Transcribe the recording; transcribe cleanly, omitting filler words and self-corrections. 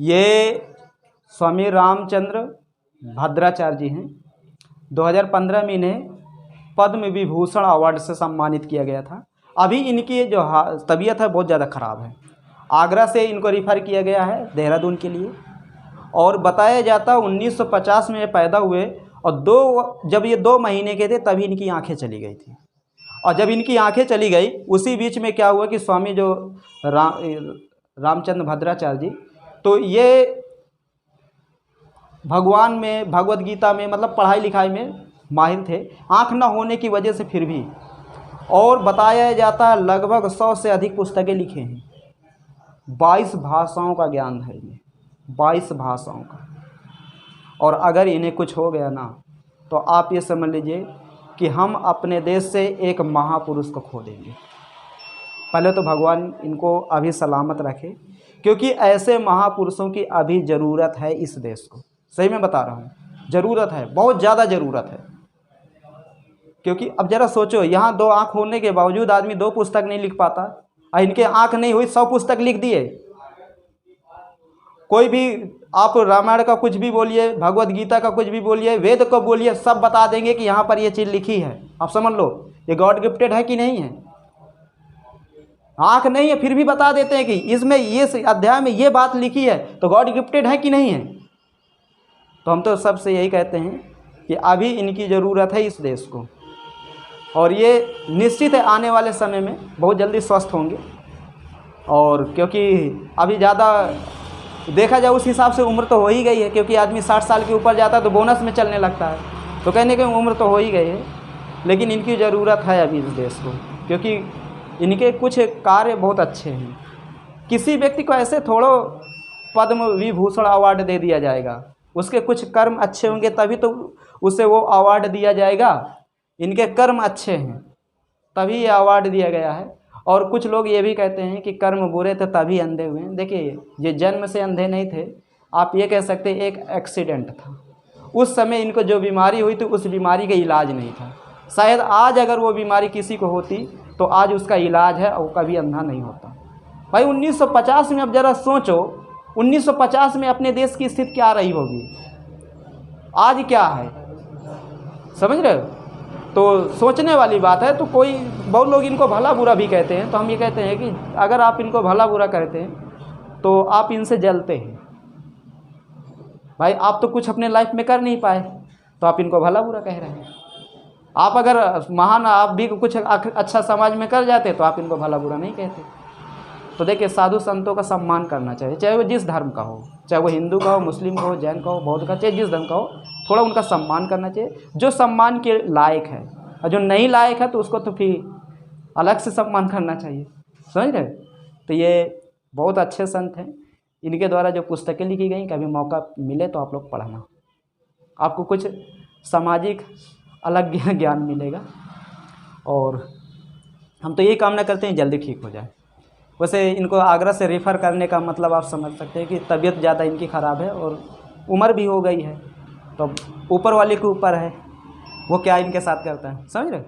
ये स्वामी रामचंद्र भद्राचार्य जी हैं। 2015 में इन्हें पद्म विभूषण अवार्ड से सम्मानित किया गया था। अभी इनकी जो तबीयत है बहुत ज़्यादा ख़राब है। आगरा से इनको रिफ़र किया गया है देहरादून के लिए। और बताया जाता 1950 में ये पैदा हुए और जब ये 2 महीने के थे तभी इनकी आंखें चली गई थी। और जब इनकी आंखें चली गई उसी बीच में क्या हुआ कि स्वामी जो रामचंद्र भद्राचार्य जी, तो ये भगवान में, भगवत गीता में, मतलब पढ़ाई लिखाई में माहिर थे। आँख न होने की वजह से फिर भी, और बताया जाता है लगभग 100 से अधिक पुस्तकें लिखे हैं। 22 भाषाओं का ज्ञान है इन्हें, 22 भाषाओं का। और अगर इन्हें कुछ हो गया ना तो आप ये समझ लीजिए कि हम अपने देश से एक महापुरुष को खो देंगे। पहले तो भगवान इनको अभी सलामत रखे, क्योंकि ऐसे महापुरुषों की अभी ज़रूरत है इस देश को। सही में बता रहा हूँ, ज़रूरत है, बहुत ज़्यादा ज़रूरत है। क्योंकि अब ज़रा सोचो, यहाँ 2 आँख होने के बावजूद आदमी 2 पुस्तक नहीं लिख पाता, और इनके आँख नहीं हुई 100 पुस्तक लिख दिए। कोई भी आप रामायण का कुछ भी बोलिए, भगवत गीता का कुछ भी बोलिए, वेद को बोलिए, सब बता देंगे कि यहाँ पर ये चीज़ लिखी है। आप समझ लो ये गॉड गिफ्टेड है कि नहीं है। आँख नहीं है फिर भी बता देते हैं कि इसमें ये अध्याय में ये बात लिखी है, तो गॉड गिफ्टेड है कि नहीं है। तो हम तो सबसे यही कहते हैं कि अभी इनकी ज़रूरत है इस देश को, और ये निश्चित है आने वाले समय में बहुत जल्दी स्वस्थ होंगे। और क्योंकि अभी ज़्यादा देखा जाए उस हिसाब से उम्र तो हो ही गई है, क्योंकि आदमी 60 साल के ऊपर जाता है तो बोनस में चलने लगता है, तो कहने की उम्र तो हो ही गई है। लेकिन इनकी ज़रूरत है अभी इस देश को, क्योंकि इनके कुछ कार्य बहुत अच्छे हैं। किसी व्यक्ति को ऐसे थोड़ा पद्म विभूषण अवार्ड दे दिया जाएगा, उसके कुछ कर्म अच्छे होंगे तभी तो उसे वो अवार्ड दिया जाएगा। इनके कर्म अच्छे हैं तभी ये अवार्ड दिया गया है। और कुछ लोग ये भी कहते हैं कि कर्म बुरे थे तभी अंधे हुए हैं। देखिए, ये जन्म से अंधे नहीं थे, आप ये कह सकते हैं एक एक्सीडेंट था। उस समय इनको जो बीमारी हुई थी उस बीमारी का इलाज नहीं था। शायद आज अगर वो बीमारी किसी को होती तो आज उसका इलाज है और कभी अंधा नहीं होता। भाई 1950 में अब ज़रा सोचो, 1950 में अपने देश की स्थिति क्या रही होगी, आज क्या है, समझ रहे हो। तो सोचने वाली बात है। तो बहुत लोग इनको भला बुरा भी कहते हैं, तो हम ये कहते हैं कि अगर आप इनको भला बुरा कहते हैं तो आप इनसे जलते हैं। भाई आप तो कुछ अपने लाइफ में कर नहीं पाए तो आप इनको भला बुरा कह रहे हैं। आप अगर आप भी कुछ अच्छा समाज में कर जाते तो आप इनको भला बुरा नहीं कहते। तो देखिए, साधु संतों का सम्मान करना चाहिए, चाहे वो जिस धर्म का हो, चाहे वो हिंदू का हो, मुस्लिम का हो, जैन का हो, बौद्ध का, चाहे जिस धर्म का हो, थोड़ा उनका सम्मान करना चाहिए जो सम्मान के लायक है। और जो नहीं लायक है तो उसको तो फिर अलग से सम्मान करना चाहिए, समझ रहे। तो ये बहुत अच्छे संत हैं, इनके द्वारा जो पुस्तकें लिखी गई, कभी मौका मिले तो आप लोग पढ़ना, आपको कुछ सामाजिक अलग ज्ञान मिलेगा। और हम तो यही कामना करते हैं जल्दी ठीक हो जाए। वैसे इनको आगरा से रेफ़र करने का मतलब आप समझ सकते हैं कि तबीयत ज़्यादा इनकी ख़राब है और उम्र भी हो गई है, तो ऊपर वाले के ऊपर है वो क्या इनके साथ करता है, समझ रहे।